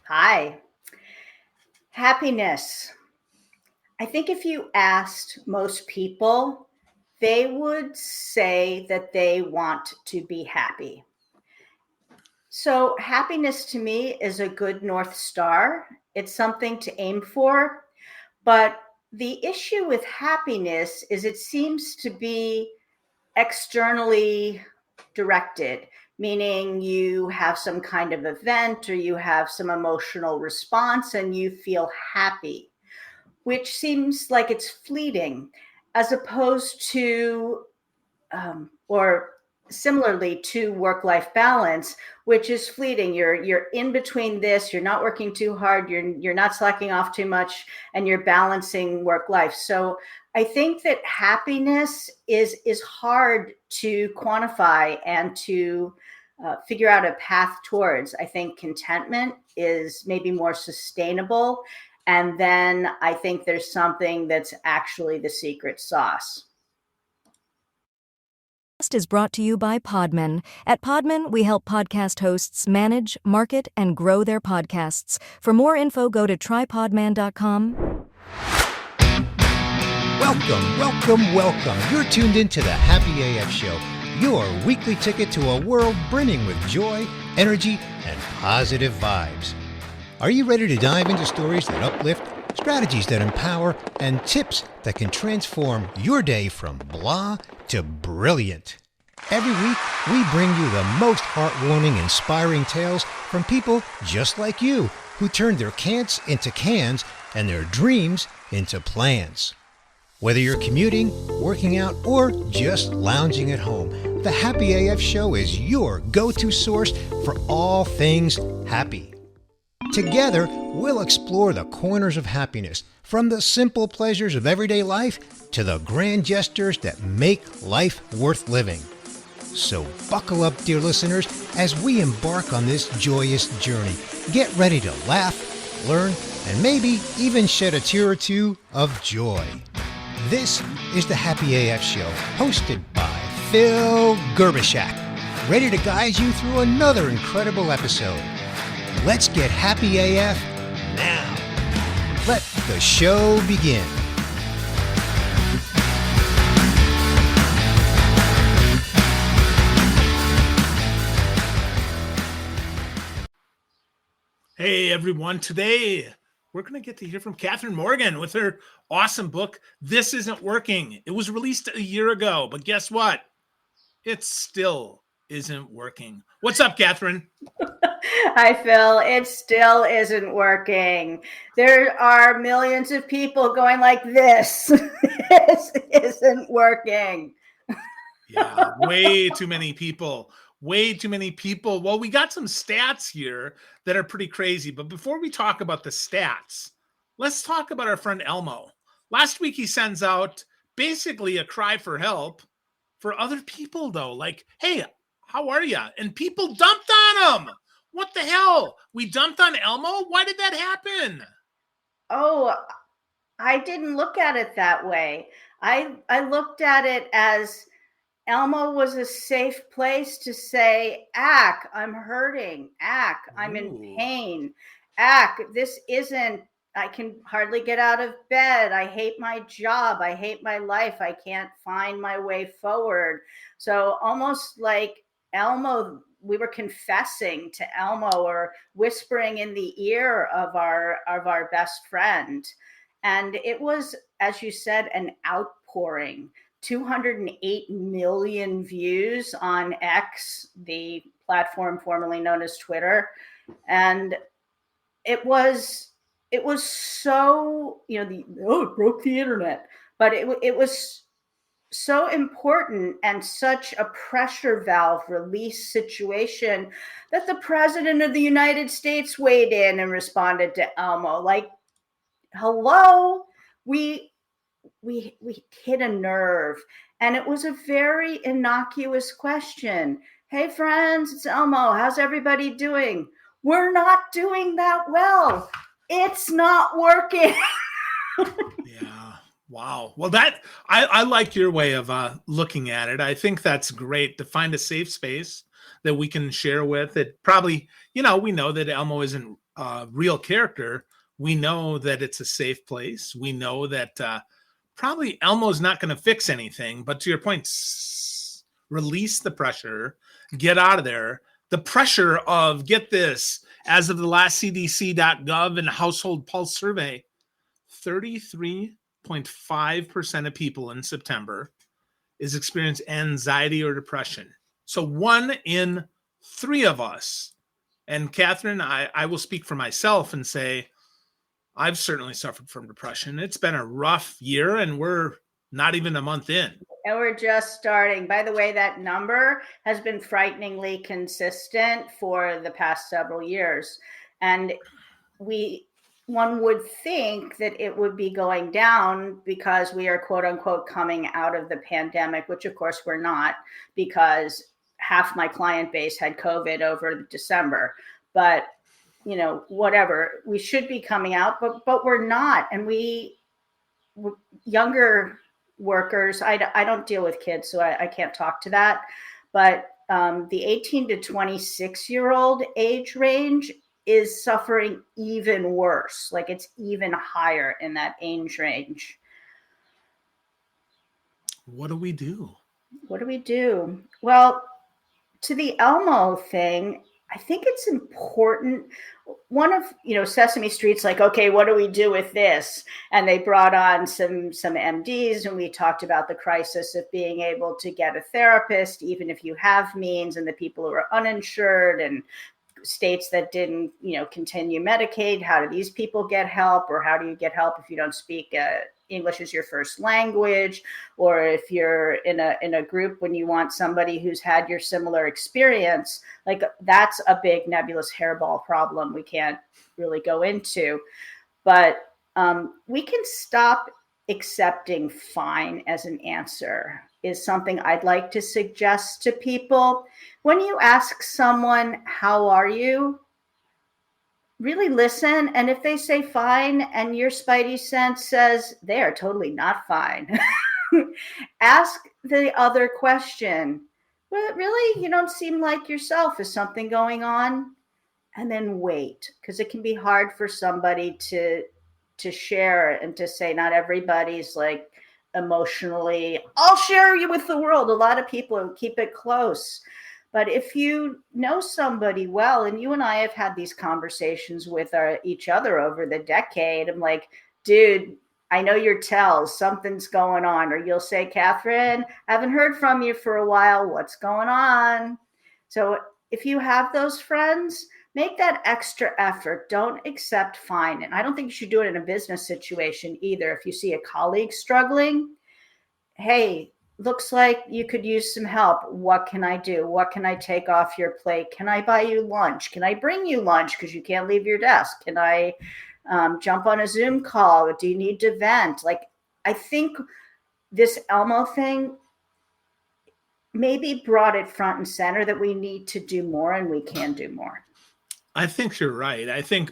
Hi. Happiness. I think if you asked most people, they would say that they want to be happy. So, happiness to me is a good North Star. It's something to aim for. But the issue with happiness is it seems to be externally directed, meaning you have some kind of event or you have some emotional response and you feel happy, which seems like it's fleeting, as opposed to, or similarly to work-life balance, which is fleeting. You're in between this. You're not working too hard. You're not slacking off too much, and you're balancing work-life. So I think that happiness is hard to quantify and to figure out a path towards. I think contentment is maybe more sustainable. And then I think there's something that's actually the secret sauce. Is brought to you by Podman. At Podman, we help podcast hosts manage, market, and grow their podcasts. For more info, go to trypodman.com. Welcome. You're tuned into the Happy AF Show, your weekly ticket to a world brimming with joy, energy, and positive vibes. Are you ready to dive into stories that uplift, strategies that empower, and tips that can transform your day from blah to brilliant? Every week, we bring you the most heartwarming, inspiring tales from people just like you who turned their can'ts into cans and their dreams into plans. Whether you're commuting, working out, or just lounging at home, the Happy AF Show is your go-to source for all things happy. Together, we'll explore the corners of happiness, from the simple pleasures of everyday life to the grand gestures that make life worth living. So buckle up, dear listeners, as we embark on this joyous journey. Get ready to laugh, learn, and maybe even shed a tear or two of joy. This is the Happy AF Show, hosted by Phil Gerbyshak, ready to guide you through another incredible episode. Let's get happy AF now. Let the show begin. Hey everyone, today we're going to get to hear from Catherine Morgan with her awesome book, This Isn't Working. It was released a year ago, but guess what? It still isn't working. What's up, Catherine? Hi, Phil. It still isn't working. There are millions of people going like this. This isn't working. Yeah, way too many people. Well, we got some stats here that are pretty crazy. But before we talk about the stats, let's talk about our friend Elmo. Last week, he sends out basically a cry for help for other people, though. Like, hey, how are you? And people dumped on him. What the hell? We dumped on Elmo? Why did that happen? Oh, I didn't look at it that way. I looked at it as Elmo was a safe place to say, Ack, I'm hurting. Ack, I'm in pain. Ack, this isn't, I can hardly get out of bed. I hate my job. I hate my life. I can't find my way forward. So almost like Elmo, we were confessing to Elmo or whispering in the ear of our best friend. And it was, as you said, an outpouring. 208 million views on X, the platform formerly known as Twitter. And it was so, it broke the internet, but it was so important and such a pressure valve release situation that the president of the United States weighed in and responded to Elmo. Like, hello, we hit a nerve. And it was a very innocuous question. Hey, friends, it's Elmo. How's everybody doing? We're not doing that well. It's not working. Yeah. Wow. Well, I like your way of looking at it. I think that's great to find a safe space that we can share with. It probably, we know that Elmo isn't real character, we know that it's a safe place. We know that probably Elmo's not going to fix anything, but to your point, release the pressure, get out of there. The pressure of, get this, as of the last CDC.gov and Household Pulse survey, 33.5% of people in September is experiencing anxiety or depression. So 1 in 3 of us, and Catherine, I will speak for myself and say, I've certainly suffered from depression. It's been a rough year, and we're not even a month in. And we're just starting. By the way, that number has been frighteningly consistent for the past several years. And one would think that it would be going down because we are, quote unquote, coming out of the pandemic, which of course we're not, because half my client base had COVID over December. But, whatever, we should be coming out, but we're not. And younger workers, I don't deal with kids, so I can't talk to that. But the 18 to 26-year-old age range is suffering even worse. Like, it's even higher in that age range. What do we do? What do we do? Well, to the Elmo thing, I think it's important. One of, Sesame Street's like, okay, what do we do with this? And they brought on some MDs, and we talked about the crisis of being able to get a therapist, even if you have means, and the people who are uninsured, and states that didn't, continue Medicaid. How do these people get help? Or how do you get help if you don't speak English as your first language? Or if you're in a group when you want somebody who's had your similar experience, like, that's a big nebulous hairball problem we can't really go into. But we can stop accepting fine as an answer, is something I'd like to suggest to people. When you ask someone, how are you? Really listen. And if they say fine and your spidey sense says they are totally not fine, ask the other question. Well, really, you don't seem like yourself. Is something going on? And then wait, because it can be hard for somebody to share and to say, not everybody's like emotionally, I'll share you with the world. A lot of people keep it close. But if you know somebody well, and you and I have had these conversations with each other over the decade, I'm like, dude, I know your tells, something's going on. Or you'll say, Catherine, I haven't heard from you for a while. What's going on? So if you have those friends, make that extra effort. Don't accept fine. And I don't think you should do it in a business situation either. If you see a colleague struggling, hey, looks like you could use some help. What can I do? What can I take off your plate? Can I buy you lunch? Can I bring you lunch because you can't leave your desk? Can I jump on a Zoom call? Do you need to vent? Like, I think this Elmo thing maybe brought it front and center that we need to do more, and we can do more. I think you're right. I think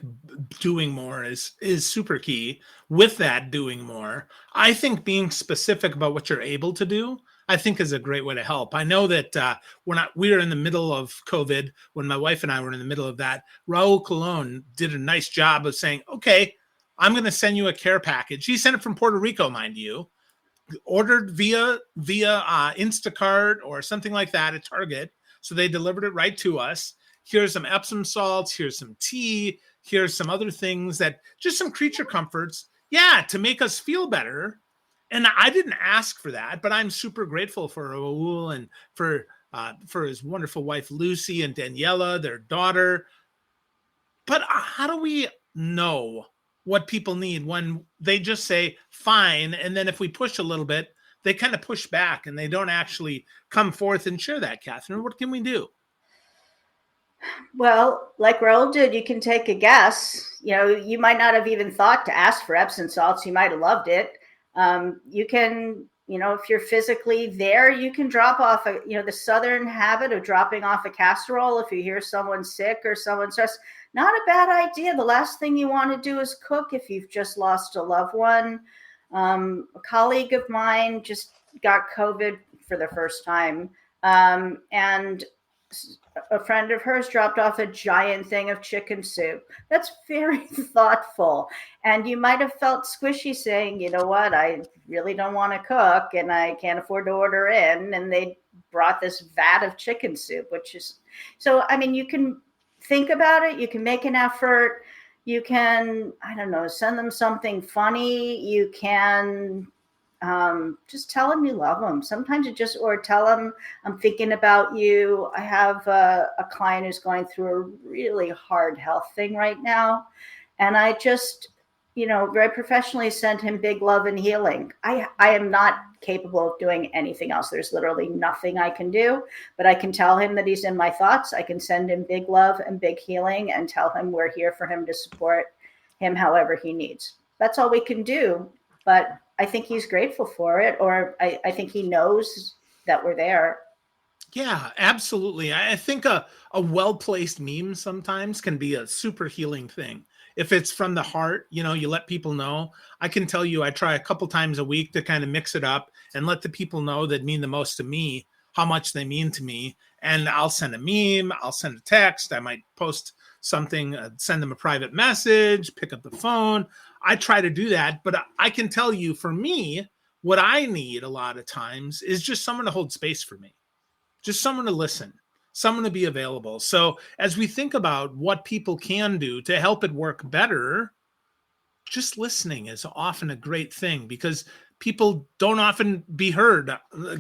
doing more is super key. With that, doing more, I think being specific about what you're able to do, I think, is a great way to help. I know that we're in the middle of COVID. When my wife and I were in the middle of that, Raul Colon did a nice job of saying, okay, I'm going to send you a care package. He sent it from Puerto Rico, mind you, ordered via Instacart or something like that at Target. So they delivered it right to us. Here's some Epsom salts, here's some tea, here's some other things, that just some creature comforts, to make us feel better. And I didn't ask for that, but I'm super grateful for Raul and for his wonderful wife, Lucy, and Daniela, their daughter. But how do we know what people need when they just say fine? And then if we push a little bit, they kind of push back and they don't actually come forth and share that, Catherine. What can we do? Well, like Raul did, you can take a guess. You might not have even thought to ask for Epsom salts. You might have loved it. You can, if you're physically there, you can drop off the Southern habit of dropping off a casserole if you hear someone sick or someone stressed. Not a bad idea. The last thing you want to do is cook if you've just lost a loved one. A colleague of mine just got COVID for the first time. And a friend of hers dropped off a giant thing of chicken soup. That's very thoughtful. And you might have felt squishy saying, you know what, I really don't want to cook and I can't afford to order in. And they brought this vat of chicken soup, which is so, I mean, you can think about it, you can make an effort, you can, I don't know, send them something funny, you can just tell them you love them. Sometimes or tell them, I'm thinking about you. I have a client who's going through a really hard health thing right now. And I just, very professionally sent him big love and healing. I am not capable of doing anything else. There's literally nothing I can do, but I can tell him that he's in my thoughts. I can send him big love and big healing and tell him we're here for him to support him however he needs. That's all we can do. But I think he's grateful for it, or I think he knows that we're there. Yeah, absolutely. I think a well-placed meme sometimes can be a super healing thing. If it's from the heart, you let people know. I can tell you, I try a couple times a week to kind of mix it up and let the people know that mean the most to me, how much they mean to me. And I'll send a meme, I'll send a text, I might post something, send them a private message, pick up the phone. I try to do that, but I can tell you, for me, what I need a lot of times is just someone to hold space for me, just someone to listen, someone to be available. So as we think about what people can do to help it work better, just listening is often a great thing, because people don't often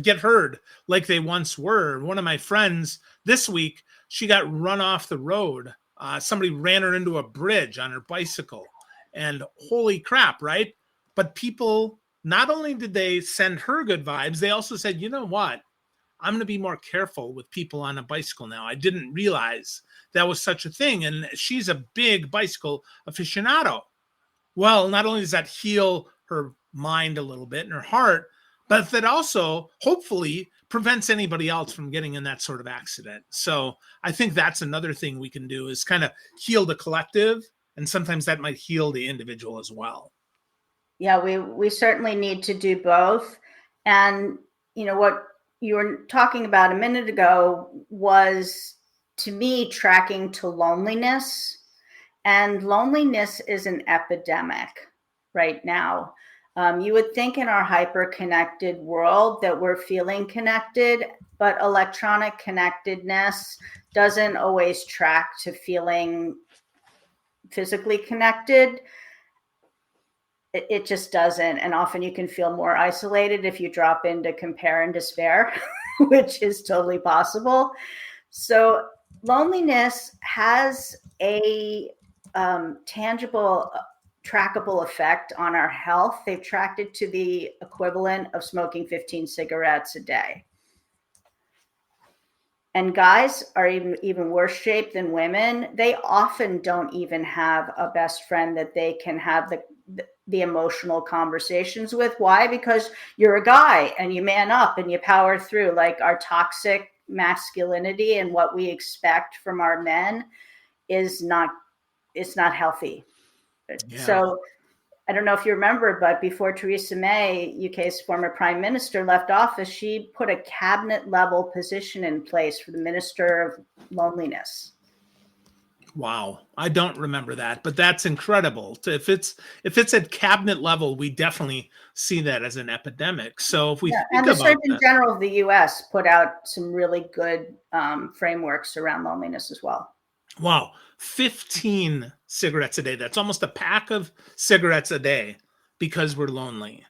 get heard like they once were. One of my friends this week, she got run off the road. Somebody ran her into a bridge on her bicycle, and holy crap, right? But people, not only did they send her good vibes, they also said, you know what? I'm going to be more careful with people on a bicycle now. I didn't realize that was such a thing. And she's a big bicycle aficionado. Well, not only does that heal her mind a little bit and her heart, but that also hopefully prevents anybody else from getting in that sort of accident. So I think that's another thing we can do, is kind of heal the collective. And sometimes that might heal the individual as well. Yeah, we certainly need to do both. And what you were talking about a minute ago was, to me, tracking to loneliness. And loneliness is an epidemic right now. You would think in our hyper-connected world that we're feeling connected, but electronic connectedness doesn't always track to feeling physically connected. It just doesn't. And often you can feel more isolated if you drop into compare and despair, which is totally possible. So loneliness has a tangible, trackable effect on our health. They've tracked it to the equivalent of smoking 15 cigarettes a day. And guys are even worse shape than women. They often don't even have a best friend that they can have the emotional conversations with. Why? Because you're a guy and you man up and you power through. Like, our toxic masculinity and what we expect from our men is not healthy. Yeah. So I don't know if you remember, but before Theresa May, UK's former prime minister, left office, she put a cabinet level position in place for the Minister of Loneliness. Wow. I don't remember that, but that's incredible. If it's at cabinet level, we definitely see that as an epidemic. So if we think and the about Surgeon General of the US put out some really good frameworks around loneliness as well. Wow. 15 cigarettes a day. That's almost a pack of cigarettes a day because we're lonely.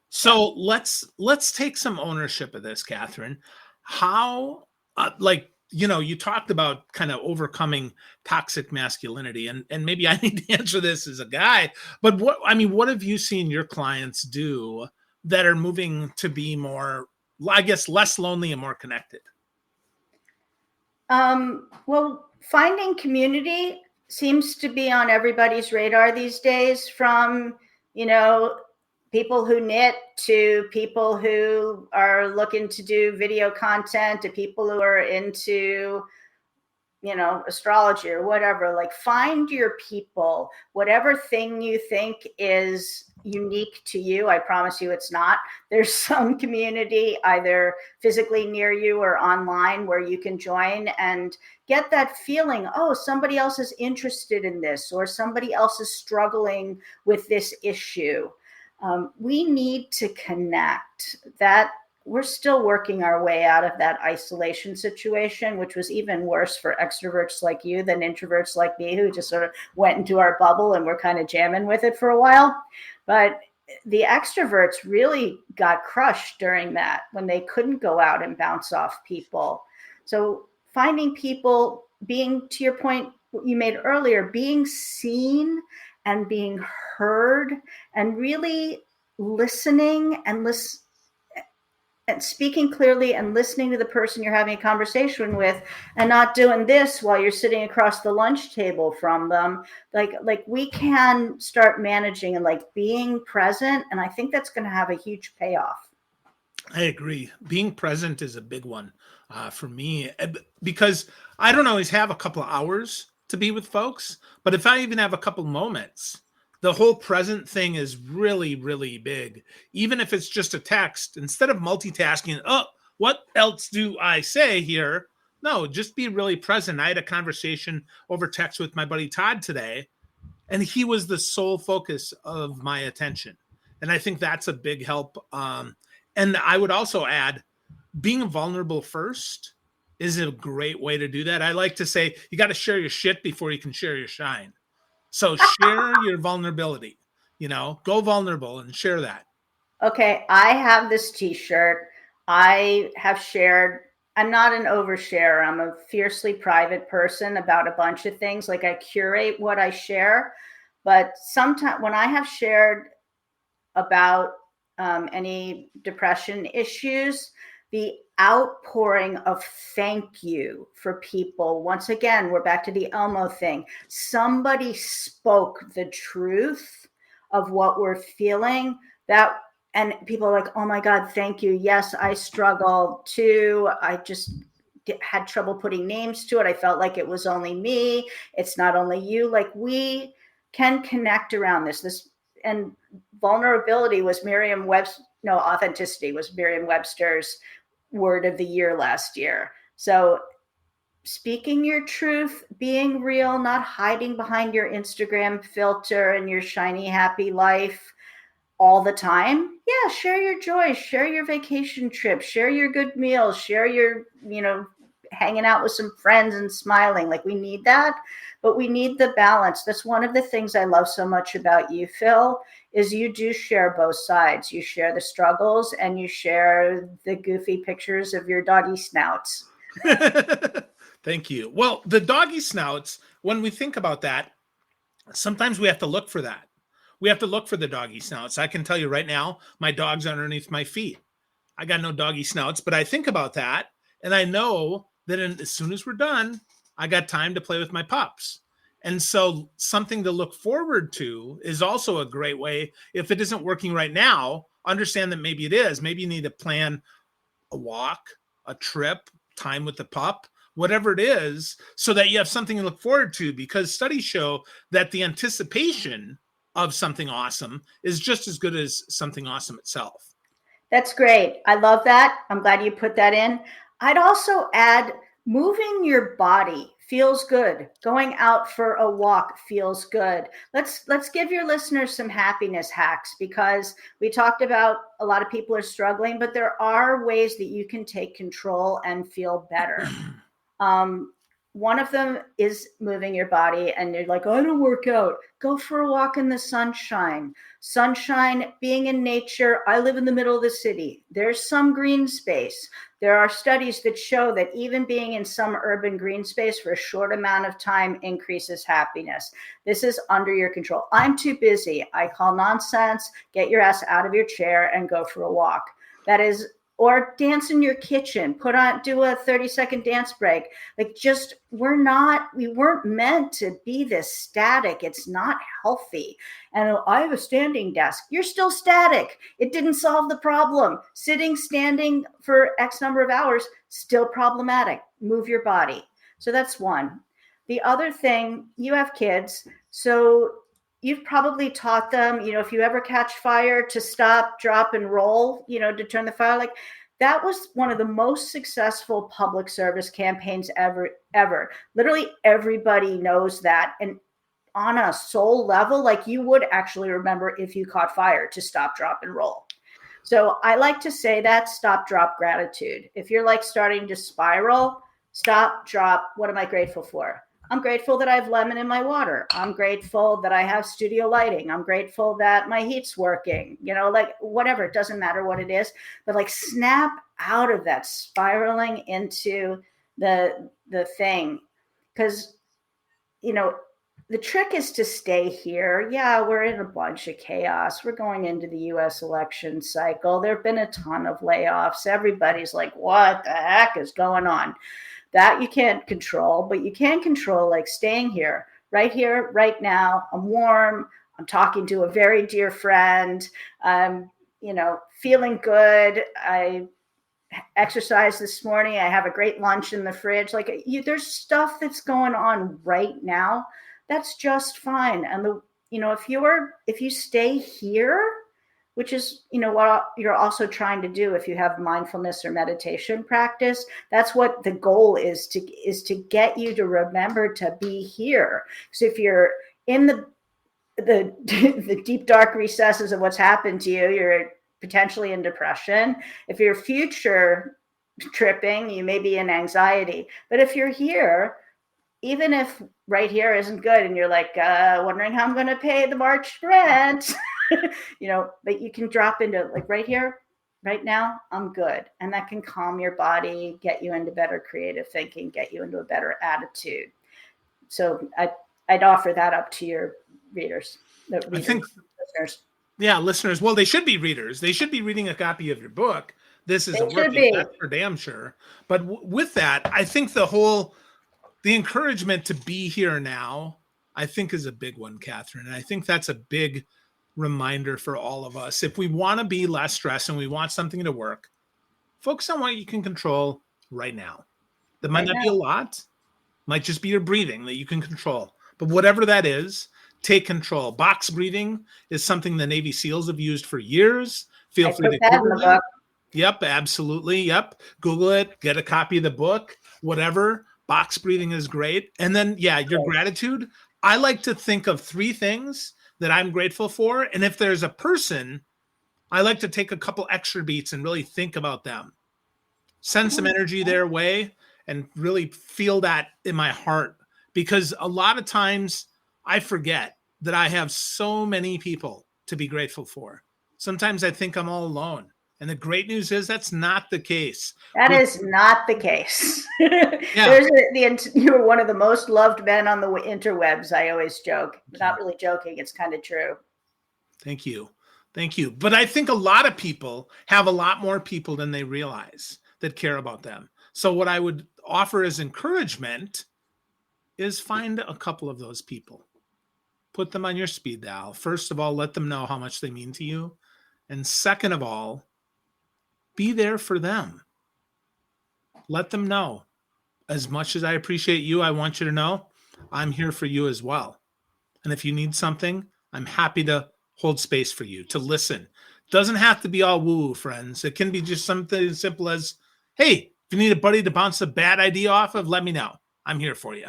So let's take some ownership of this, Catherine. How, you talked about kind of overcoming toxic masculinity, and maybe I need to answer this as a guy, but what have you seen your clients do that are moving to be more, I guess, less lonely and more connected? Well, finding community seems to be on everybody's radar these days, from, people who knit to people who are looking to do video content to people who are into, astrology or whatever, like find your people, whatever thing you think is unique to you. I promise you it's not. There's some community either physically near you or online where you can join and get that feeling, oh, somebody else is interested in this, or somebody else is struggling with this issue. We need to connect. That we're still working our way out of that isolation situation, which was even worse for extroverts like you than introverts like me, who just sort of went into our bubble and were kind of jamming with it for a while. But the extroverts really got crushed during that when they couldn't go out and bounce off people. So finding people, being, to your point you made earlier, being seen and being heard and really listening and speaking clearly and listening to the person you're having a conversation with, and not doing this while you're sitting across the lunch table from them. Like we can start managing and like being present. And I think that's going to have a huge payoff. I agree. Being present is a big one for me, because I don't always have a couple of hours to be with folks, but if I even have a couple moments, the whole present thing is really, really big. Even if it's just a text, instead of multitasking, oh, what else do I say here? No, just be really present. I had a conversation over text with my buddy Todd today, and he was the sole focus of my attention. And I think that's a big help. And I would also add, being vulnerable first is a great way to do that. I like to say you got to share your shit before you can share your shine. So share your vulnerability, go vulnerable and share that. Okay, I have this t-shirt. I have shared, I'm not an overshare. I'm a fiercely private person about a bunch of things. Like I curate what I share, but sometimes when I have shared about any depression issues, the outpouring of thank you for people. Once again, we're back to the Elmo thing. Somebody spoke the truth of what we're feeling, and people are like, oh my God, thank you. Yes, I struggle too. I just had trouble putting names to it. I felt like it was only me. It's not only you. Like we can connect around this. And vulnerability was authenticity was Merriam-Webster's word of the year last year. So speaking your truth, being real, not hiding behind your Instagram filter and your shiny, happy life all the time. Yeah, share your joy, share your vacation trip, share your good meals, share your, hanging out with some friends and smiling. Like we need that, but we need the balance. That's one of the things I love so much about you, Phil, is you do share both sides. You share the struggles and you share the goofy pictures of your doggy snouts. Thank you. Well, the doggy snouts, when we think about that, sometimes we have to look for that. We have to look for the doggy snouts. I can tell you right now, my dog's underneath my feet. I got no doggy snouts, but I think about that and I know that as soon as we're done, I got time to play with my pups. And so something to look forward to is also a great way. If it isn't working right now, understand that maybe it is. Maybe you need to plan a walk, a trip, time with the pup, whatever it is, so that you have something to look forward to, because studies show that the anticipation of something awesome is just as good as something awesome itself. That's great. I love that. I'm glad you put that in. I'd also add moving your body feels good. Going out for a walk feels good. Let's give your listeners some happiness hacks, because we talked about a lot of people are struggling, but there are ways that you can take control and feel better. One of them is moving your body, and you're like, oh, I don't work out. Go for a walk in the sunshine. Sunshine, being in nature. I live in the middle of the city. There's some green space. There are studies that show that even being in some urban green space for a short amount of time increases happiness. This is under your control. I'm too busy. I call nonsense. Get your ass out of your chair and go for a walk. That is, or dance in your kitchen, do a 30-second dance break. Like we weren't meant to be this static. It's not healthy. And I have a standing desk. You're still static. It didn't solve the problem. Sitting, standing for X number of hours, still problematic. Move your body. So that's one. The other thing, you have kids, so you've probably taught them, if you ever catch fire, to stop, drop, and roll, to turn the fire. Like, that was one of the most successful public service campaigns ever. Literally everybody knows that. And on a soul level, like, you would actually remember if you caught fire to stop, drop, and roll. So I like to say that stop, drop, gratitude. If you're like starting to spiral, stop, drop. What am I grateful for? I'm grateful that I have lemon in my water. I'm grateful that I have studio lighting. I'm grateful that my heat's working, like, whatever. It doesn't matter what it is, but like, snap out of that spiraling into the thing. Because, the trick is to stay here. Yeah, we're in a bunch of chaos. We're going into the US election cycle. There have been a ton of layoffs. Everybody's like, what the heck is going on? That you can't control, but you can control, like, staying here, right now. I'm warm. I'm talking to a very dear friend. I'm, feeling good. I exercised this morning. I have a great lunch in the fridge. Like, there's stuff that's going on right now. That's just fine. And if you stay here, which is, what you're also trying to do if you have mindfulness or meditation practice, that's what the goal is to get you to remember to be here. So if you're in the deep, dark recesses of what's happened to you, you're potentially in depression. If you're future tripping, you may be in anxiety. But if you're here, even if right here isn't good and you're like wondering how I'm going to pay the March rent, but you can drop into, like, right here, right now, I'm good. And that can calm your body, get you into better creative thinking, get you into a better attitude. So I'd offer that up to your listeners. Yeah, listeners. Well, they should be readers. They should be reading a copy of your book. This isn't working. That's for damn sure. But with that, I think the encouragement to be here now, I think, is a big one, Catherine. And I think that's a big reminder for all of us. If we want to be less stressed and we want something to work, focus on what you can control right now. That might not be a lot. Might just be your breathing that you can control. But whatever that is, take control. Box breathing is something the Navy SEALs have used for years. Feel free to Google it. Yep, absolutely. Yep. Google it. Get a copy of the book. Whatever. Box breathing is great. And then, your gratitude. I like to think of 3 things that I'm grateful for. And if there's a person, I like to take a couple extra beats and really think about them. Send some energy their way and really feel that in my heart. Because a lot of times I forget that I have so many people to be grateful for. Sometimes I think I'm all alone. And the great news is that's not the case. That is not the case. You're one of the most loved men on the interwebs. I always joke. Not really joking. It's kind of true. Thank you. Thank you. But I think a lot of people have a lot more people than they realize that care about them. So what I would offer as encouragement is find a couple of those people. Put them on your speed dial. First of all, let them know how much they mean to you. And second of all, be there for them. Let them know. As much as I appreciate you, I want you to know I'm here for you as well. And if you need something, I'm happy to hold space for you, to listen. Doesn't have to be all woo-woo, friends. It can be just something as simple as, hey, if you need a buddy to bounce a bad idea off of, let me know. I'm here for you.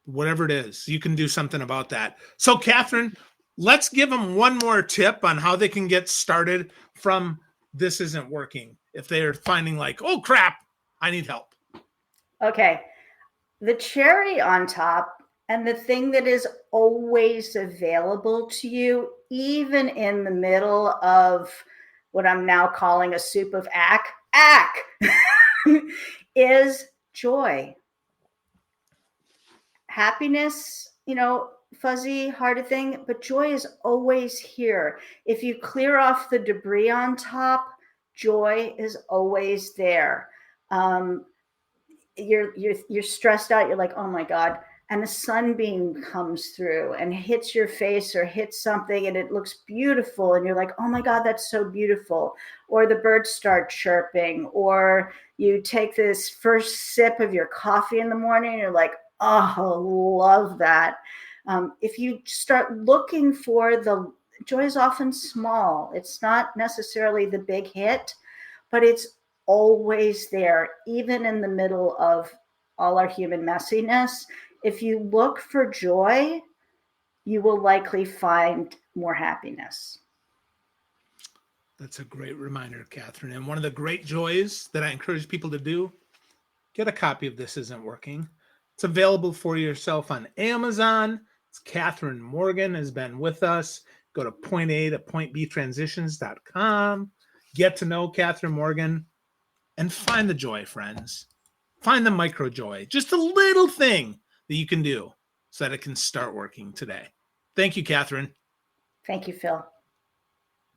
Whatever it is, you can do something about that. So, Catherine, let's give them one more tip on how they can get started from this isn't working. If they're finding like, oh, crap, I need help. Okay. The cherry on top, and the thing that is always available to you, even in the middle of what I'm now calling a soup of ack, is joy. Happiness, fuzzy, hard thing, but joy is always here. If you clear off the debris on top, joy is always there. You're stressed out. You're like, oh my God, and a sunbeam comes through and hits your face or hits something and it looks beautiful and you're like, oh my God, that's so beautiful. Or the birds start chirping, or you take this first sip of your coffee in the morning and you're like, oh, love that. If you start looking for the joy is often small. It's not necessarily the big hit, but it's always there, even in the middle of all our human messiness. If you look for joy, you will likely find more happiness. That's a great reminder, Catherine. And one of the great joys that I encourage people to do, get a copy of This Isn't Working. It's available for yourself on Amazon. It's Catherine Morgan has been with us. Go to point A to point B transitions.com. Get to know Catherine Morgan and find the joy, friends. Find the micro joy, just a little thing that you can do so that it can start working today. Thank you, Catherine. Thank you, Phil.